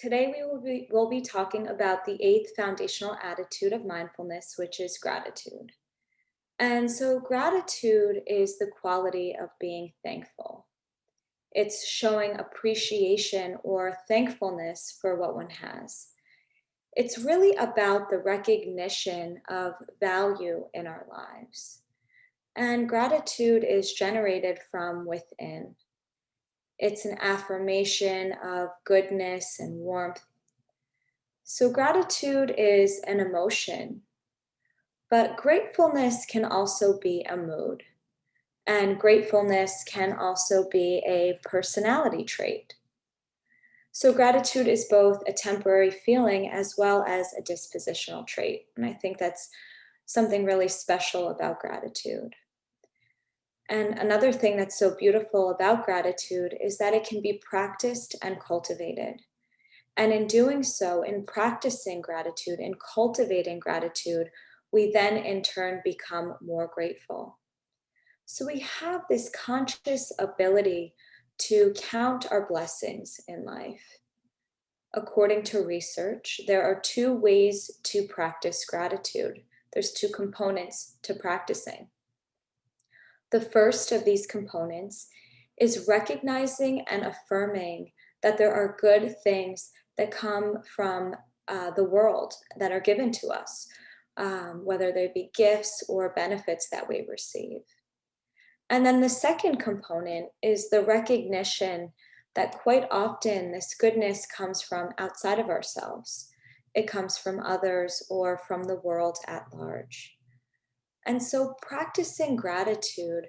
Today we'll be talking about the eighth foundational attitude of mindfulness, which is gratitude. And so gratitude is the quality of being thankful. It's showing appreciation or thankfulness for what one has. It's really about the recognition of value in our lives. And gratitude is generated from within. It's an affirmation of goodness and warmth. So, gratitude is an emotion, but gratefulness can also be a mood, and gratefulness can also be a personality trait. So, gratitude is both a temporary feeling as well as a dispositional trait. And I think that's something really special about gratitude. And another thing that's so beautiful about gratitude is that it can be practiced and cultivated. And in doing so, in practicing gratitude, in cultivating gratitude, we then in turn become more grateful. So we have this conscious ability to count our blessings in life. According to research, there are two ways to practice gratitude. There's two components to practicing. The first of these components is recognizing and affirming that there are good things that come from the world that are given to us, whether they be gifts or benefits that we receive. And then the second component is the recognition that quite often this goodness comes from outside of ourselves. It comes from others or from the world at large. And so practicing gratitude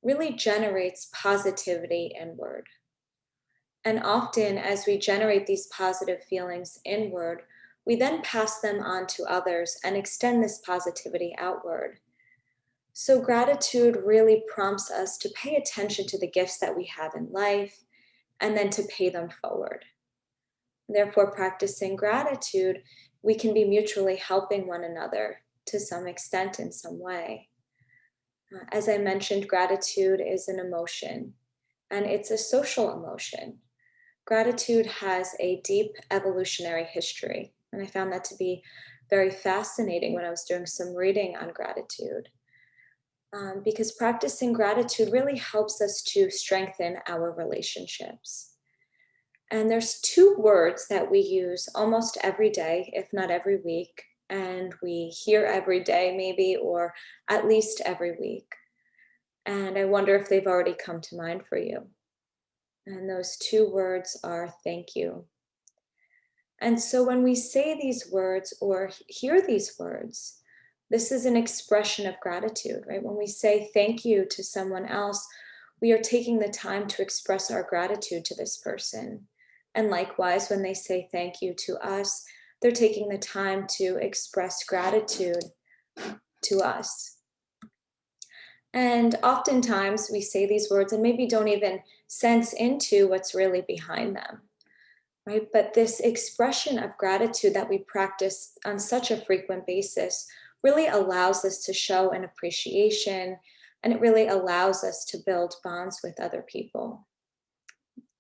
really generates positivity inward. And often, as we generate these positive feelings inward, we then pass them on to others and extend this positivity outward. So, gratitude really prompts us to pay attention to the gifts that we have in life and then to pay them forward. Therefore, practicing gratitude, we can be mutually helping one another to some extent in some way. As I mentioned, gratitude is an emotion and it's a social emotion. Gratitude has a deep evolutionary history, and I found that to be very fascinating when I was doing some reading on gratitude. Because practicing gratitude really helps us to strengthen our relationships. And there's two words that we use almost every day, if not every week, and we hear every day, maybe, or at least every week. And I wonder if they've already come to mind for you. And those two words are thank you. And so when we say these words or hear these words, this is an expression of gratitude, right? When we say thank you to someone else, we are taking the time to express our gratitude to this person. And likewise, when they say thank you to us, they're taking the time to express gratitude to us. And oftentimes we say these words and maybe don't even sense into what's really behind them, right? But this expression of gratitude that we practice on such a frequent basis really allows us to show an appreciation, and it really allows us to build bonds with other people.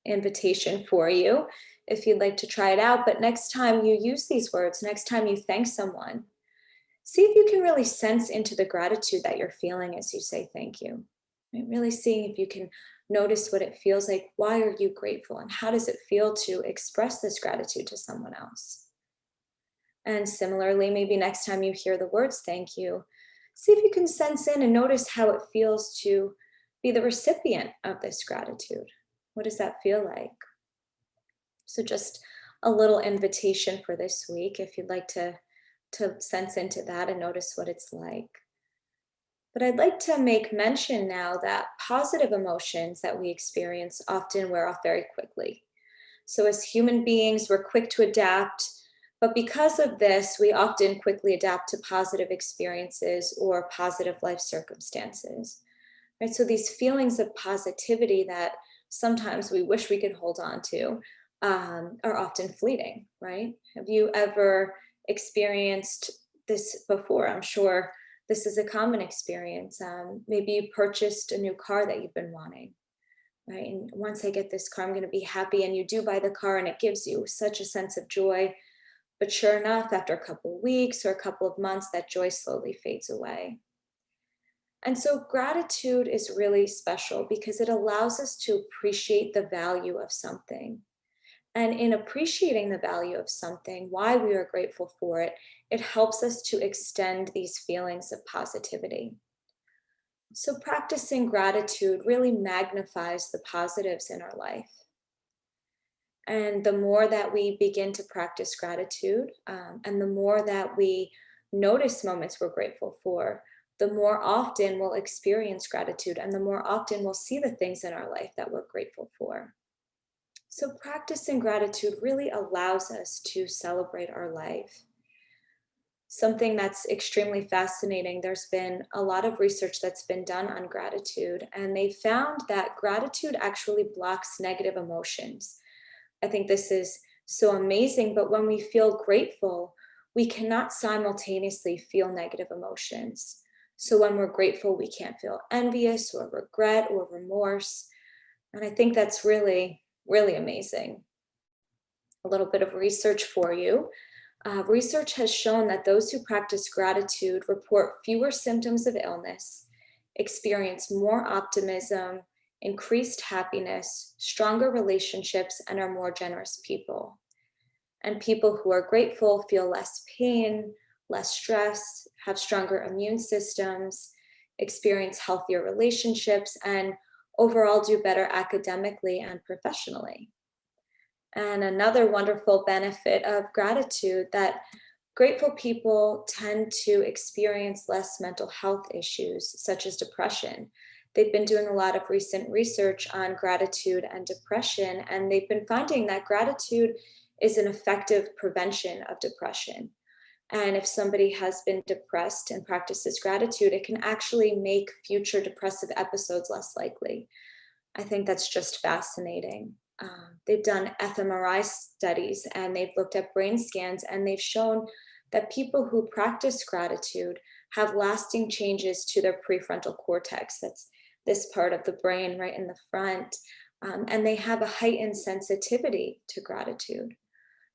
Invitation for you if you'd like to try it out. But next time you use these words, next time you thank someone, see if you can really sense into the gratitude that you're feeling as you say thank you. Right? Really seeing if you can notice what it feels like. Why are you grateful? And how does it feel to express this gratitude to someone else? And similarly, maybe next time you hear the words thank you, see if you can sense in and notice how it feels to be the recipient of this gratitude. What does that feel like? So, just a little invitation for this week if you'd like to sense into that and notice what it's like. But I'd like to make mention now that positive emotions that we experience often wear off very quickly. So, as human beings, we're quick to adapt, but because of this, we often quickly adapt to positive experiences or positive life circumstances. Right? So, these feelings of positivity that sometimes we wish we could hold on to are often fleeting, right? Have you ever experienced this before? I'm sure this is a common experience. Maybe you purchased a new car that you've been wanting. right? And once I get this car, I'm going to be happy. And you do buy the car and it gives you such a sense of joy. But sure enough, after a couple of weeks or a couple of months, that joy slowly fades away. And so gratitude is really special because it allows us to appreciate the value of something. And in appreciating the value of something, why we are grateful for it, it helps us to extend these feelings of positivity. So practicing gratitude really magnifies the positives in our life. And the more that we begin to practice gratitude, and the more that we notice moments we're grateful for, the more often we'll experience gratitude and the more often we'll see the things in our life that we're grateful for. So, practicing gratitude really allows us to celebrate our life. Something that's extremely fascinating, there's been a lot of research that's been done on gratitude, and they found that gratitude actually blocks negative emotions. I think this is so amazing, but when we feel grateful, we cannot simultaneously feel negative emotions. So, when we're grateful, we can't feel envious or regret or remorse. And I think that's really, really amazing. A little bit of research for you. Research has shown that those who practice gratitude report fewer symptoms of illness, experience more optimism, increased happiness, stronger relationships, and are more generous people. And people who are grateful feel less pain, less stress, have stronger immune systems, experience healthier relationships, and overall do better academically and professionally. And another wonderful benefit of gratitude that grateful people tend to experience less mental health issues, such as depression. They've been doing a lot of recent research on gratitude and depression, and they've been finding that gratitude is an effective prevention of depression. And if somebody has been depressed and practices gratitude, it can actually make future depressive episodes less likely. I think that's just fascinating. They've done fMRI studies and they've looked at brain scans and they've shown that people who practice gratitude have lasting changes to their prefrontal cortex. That's this part of the brain right in the front. And they have a heightened sensitivity to gratitude.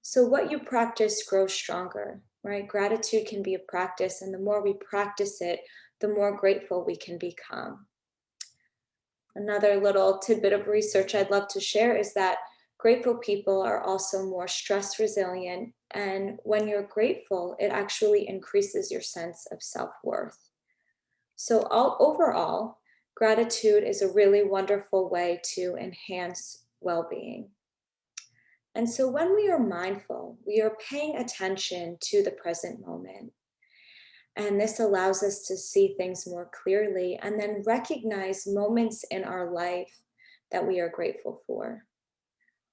So, what you practice grows stronger, right? Gratitude can be a practice, and the more we practice it, the more grateful we can become. Another little tidbit of research I'd love to share is that grateful people are also more stress resilient. And when you're grateful, it actually increases your sense of self worth. So, overall, gratitude is a really wonderful way to enhance well being. And so, when we are mindful, we are paying attention to the present moment. And this allows us to see things more clearly and then recognize moments in our life that we are grateful for.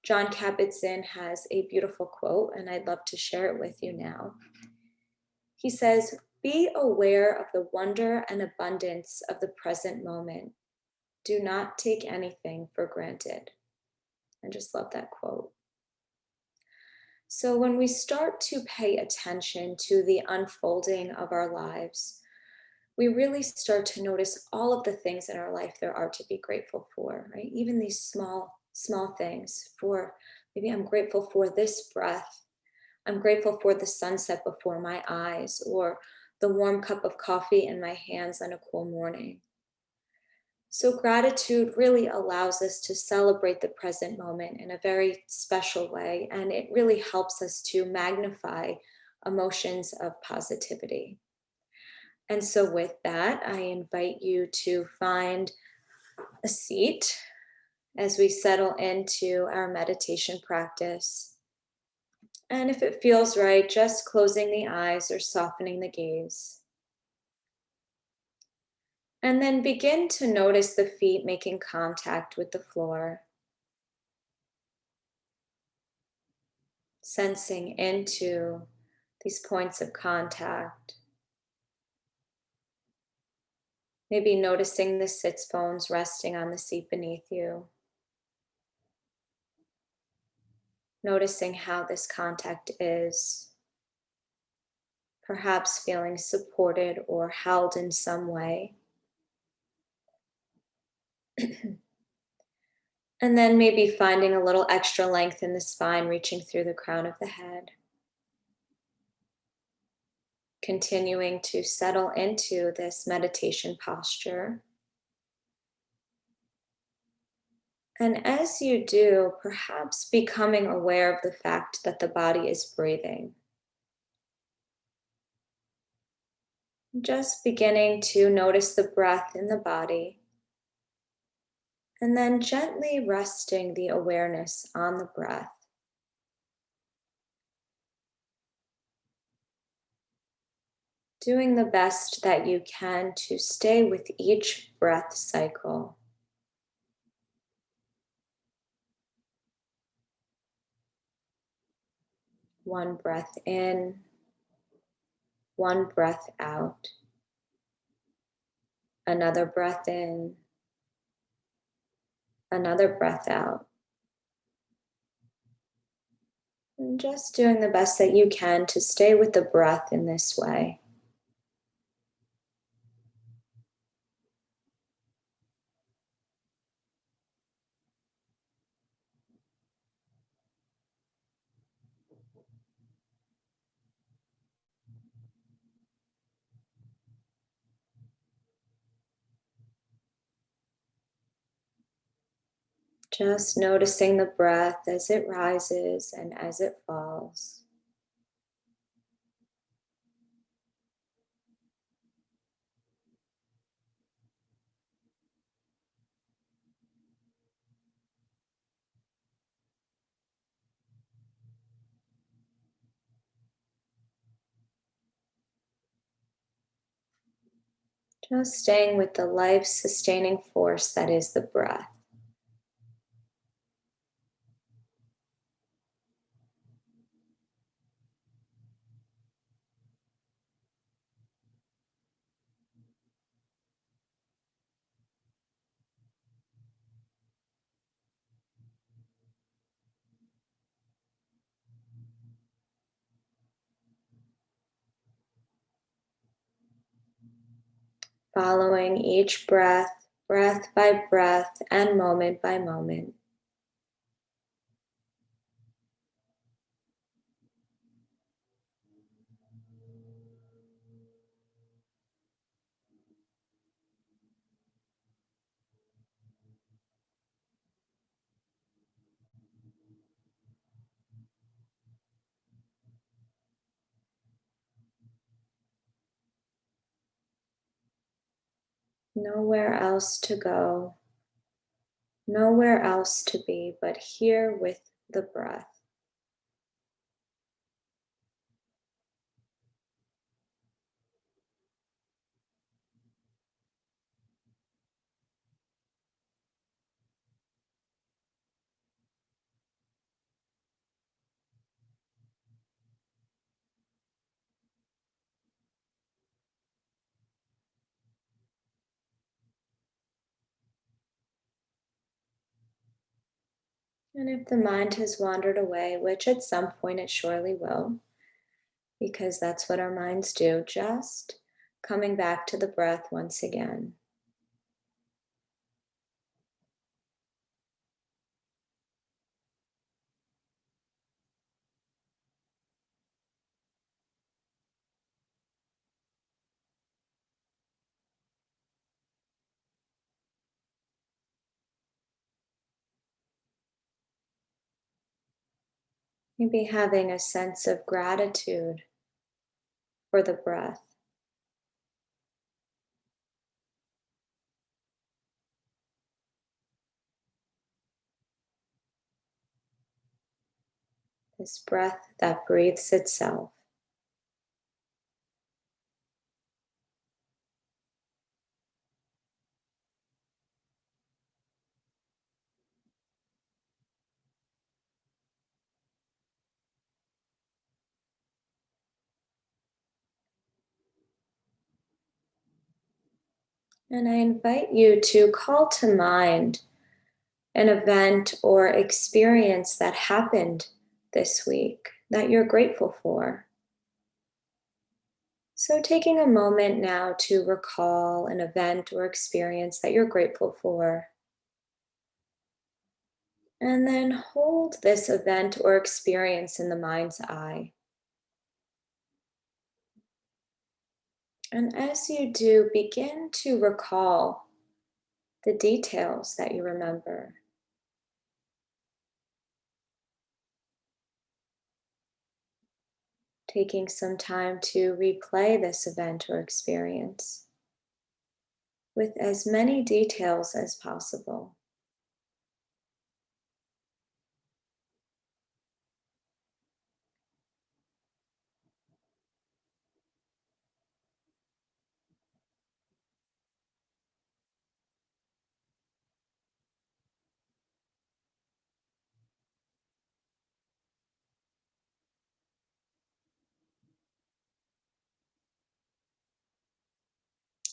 John Kabat-Zinn has a beautiful quote, and I'd love to share it with you now. He says, "Be aware of the wonder and abundance of the present moment. Do not take anything for granted." I just love that quote. So, when we start to pay attention to the unfolding of our lives, we really start to notice all of the things in our life there are to be grateful for, right? Even these small things. For maybe I'm grateful for this breath. I'm grateful for the sunset before my eyes, or the warm cup of coffee in my hands on a cool morning. So, gratitude really allows us to celebrate the present moment in a very special way, and it really helps us to magnify emotions of positivity. And so, with that, I invite you to find a seat as we settle into our meditation practice. And if it feels right, just closing the eyes or softening the gaze. And then begin to notice the feet making contact with the floor, sensing into these points of contact. Maybe noticing the sits bones resting on the seat beneath you. Noticing how this contact is. Perhaps feeling supported or held in some way. And then maybe finding a little extra length in the spine, reaching through the crown of the head. Continuing to settle into this meditation posture. And as you do, perhaps becoming aware of the fact that the body is breathing. Just beginning to notice the breath in the body, and then gently resting the awareness on the breath. Doing the best that you can to stay with each breath cycle. One breath in, one breath out. Another breath in, another breath out. And just doing the best that you can to stay with the breath in this way. Just noticing the breath as it rises and as it falls. Just staying with the life sustaining force that is the breath. Following each breath, breath by breath, and moment by moment. Nowhere else to go, nowhere else to be but here with the breath. And if the mind has wandered away, which at some point it surely will, because that's what our minds do, just coming back to the breath once again. Maybe having a sense of gratitude for the breath. This breath that breathes itself. And I invite you to call to mind an event or experience that happened this week that you're grateful for. So, taking a moment now to recall an event or experience that you're grateful for. And then hold this event or experience in the mind's eye. And as you do, begin to recall the details that you remember. Taking some time to replay this event or experience with as many details as possible.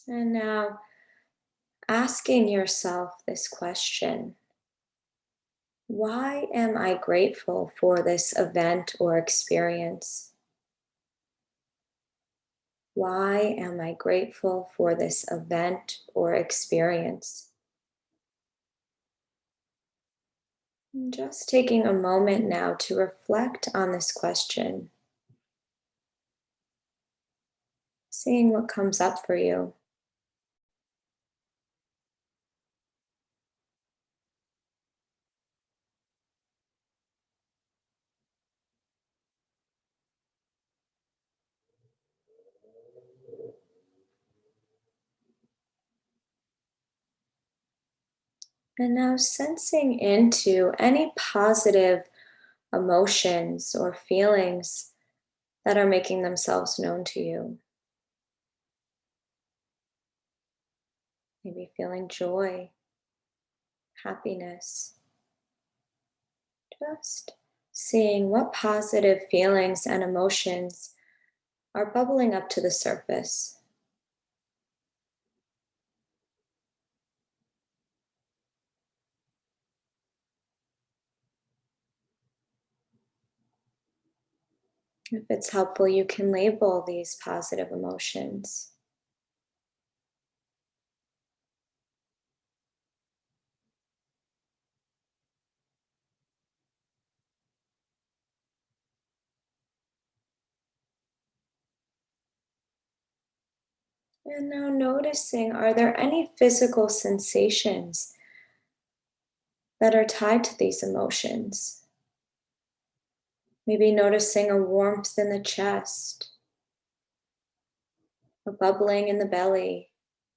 And now asking yourself this question: why am I grateful for this event or experience? Why am I grateful for this event or experience? And just taking a moment now to reflect on this question, seeing what comes up for you. And now sensing into any positive emotions or feelings that are making themselves known to you. Maybe feeling joy, happiness. Just seeing what positive feelings and emotions are bubbling up to the surface. If it's helpful, you can label these positive emotions. And now noticing, are there any physical sensations that are tied to these emotions? Maybe noticing a warmth in the chest, a bubbling in the belly,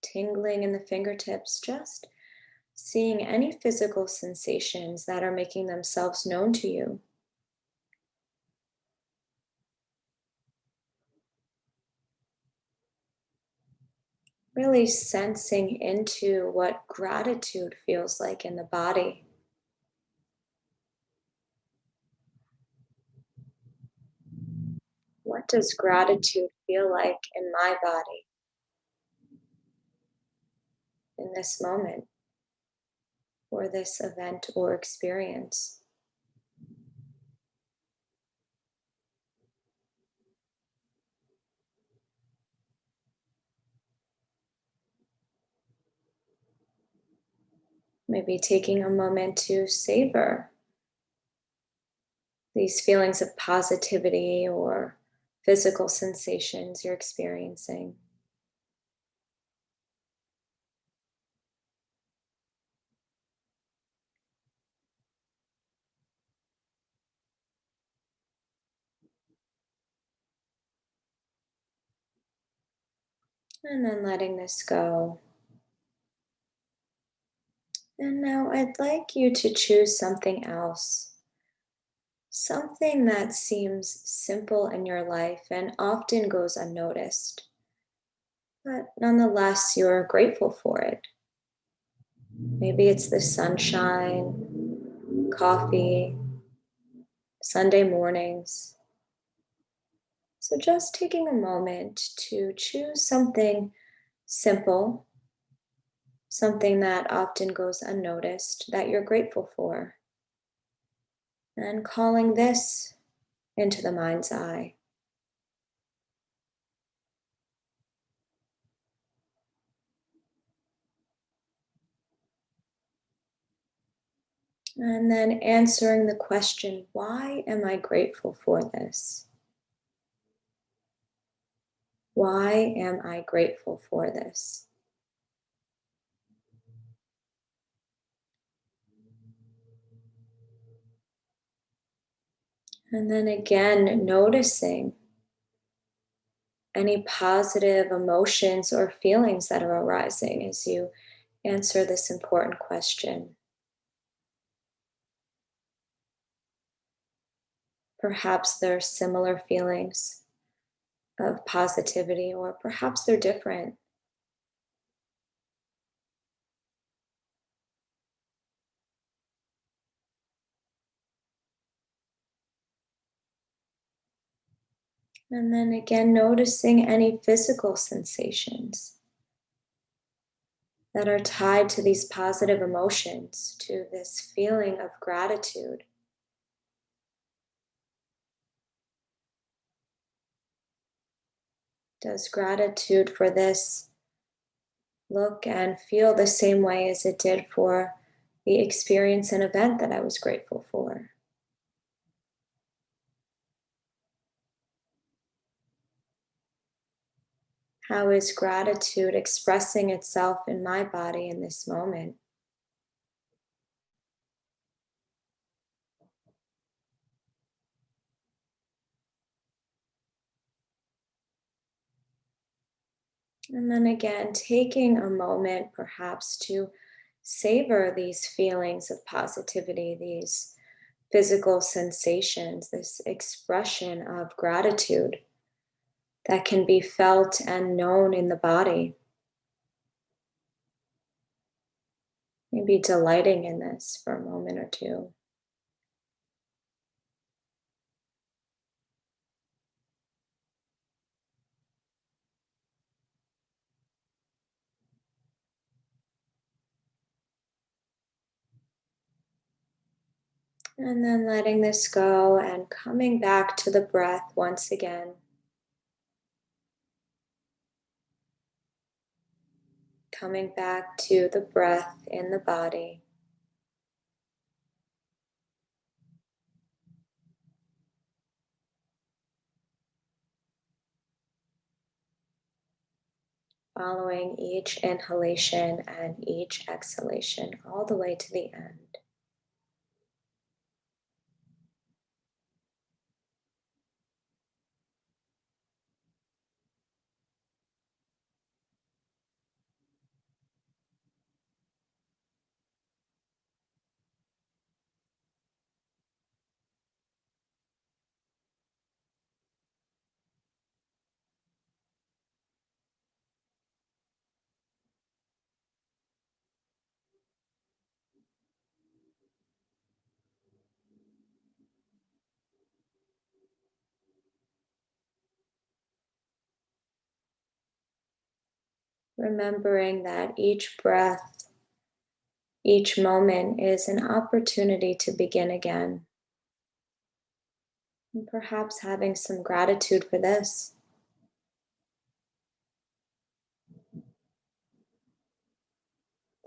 tingling in the fingertips, just seeing any physical sensations that are making themselves known to you. Really sensing into what gratitude feels like in the body. What does gratitude feel like in my body in this moment for this event or experience? Maybe taking a moment to savor these feelings of positivity or physical sensations you're experiencing. And then letting this go. And now I'd like you to choose something else, something that seems simple in your life and often goes unnoticed, but nonetheless, you're grateful for it. Maybe it's the sunshine, coffee, Sunday mornings. So just taking a moment to choose something simple, something that often goes unnoticed that you're grateful for, and calling this into the mind's eye. And then answering the question, why am I grateful for this? Why am I grateful for this? And then again, noticing any positive emotions or feelings that are arising as you answer this important question. Perhaps there are similar feelings of positivity, or perhaps they're different. And then again, noticing any physical sensations that are tied to these positive emotions, to this feeling of gratitude. Does gratitude for this look and feel the same way as it did for the experience and event that I was grateful for? How is gratitude expressing itself in my body in this moment? And then again, taking a moment perhaps to savor these feelings of positivity, these physical sensations, this expression of gratitude that can be felt and known in the body. Maybe delighting in this for a moment or two. And then letting this go and coming back to the breath once again. Coming back to the breath in the body. Following each inhalation and each exhalation all the way to the end. Remembering that each breath, each moment is an opportunity to begin again. And perhaps having some gratitude for this.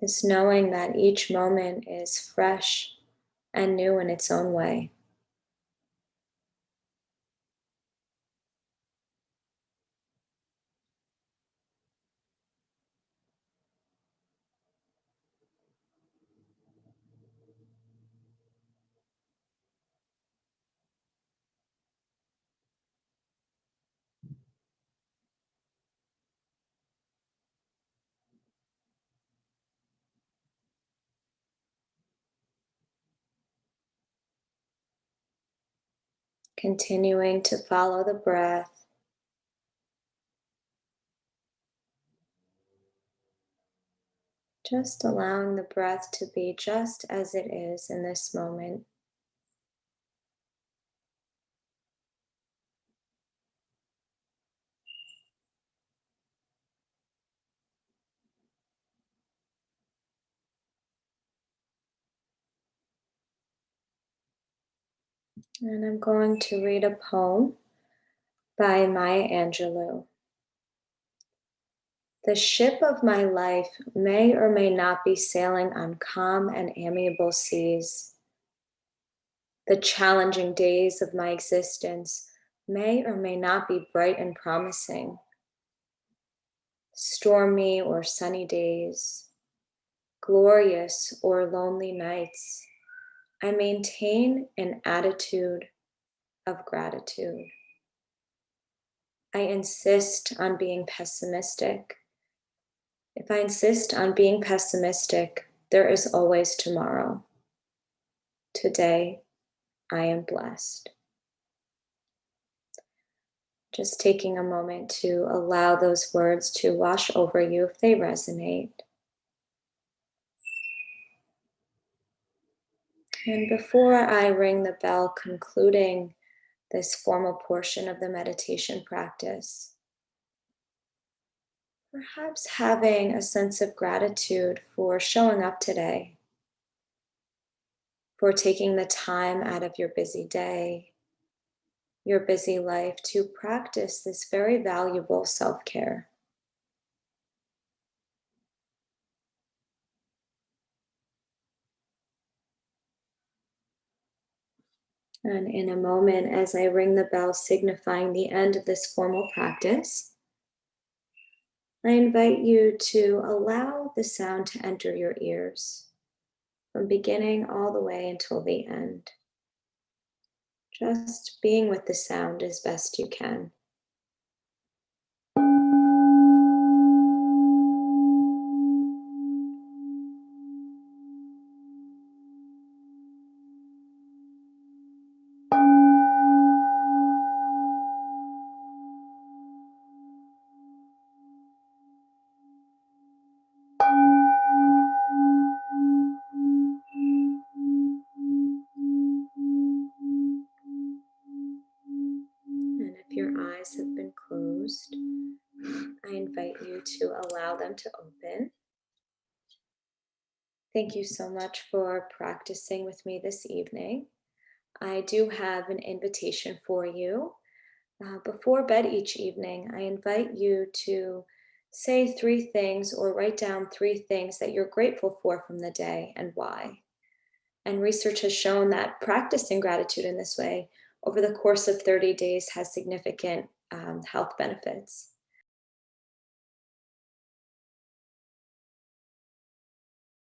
This knowing that each moment is fresh and new in its own way. Continuing to follow the breath. Just allowing the breath to be just as it is in this moment. And I'm going to read a poem by Maya Angelou. The ship of my life may or may not be sailing on calm and amiable seas. The challenging days of my existence may or may not be bright and promising. Stormy or sunny days, glorious or lonely nights, I maintain an attitude of gratitude. I insist on being pessimistic. If I insist on being pessimistic, there is always tomorrow. Today, I am blessed. Just taking a moment to allow those words to wash over you if they resonate. And before I ring the bell concluding this formal portion of the meditation practice, perhaps having a sense of gratitude for showing up today, for taking the time out of your busy day, your busy life to practice this very valuable self-care. And in a moment, as I ring the bell signifying the end of this formal practice, I invite you to allow the sound to enter your ears from beginning all the way until the end. Just being with the sound as best you can. And if your eyes have been closed, I invite you to allow them to open. Thank you so much for practicing with me this evening. I do have an invitation for you. Before bed each evening, I invite you to say three things or write down three things that you're grateful for from the day and why. And research has shown that practicing gratitude in this way over the course of 30 days has significant health benefits.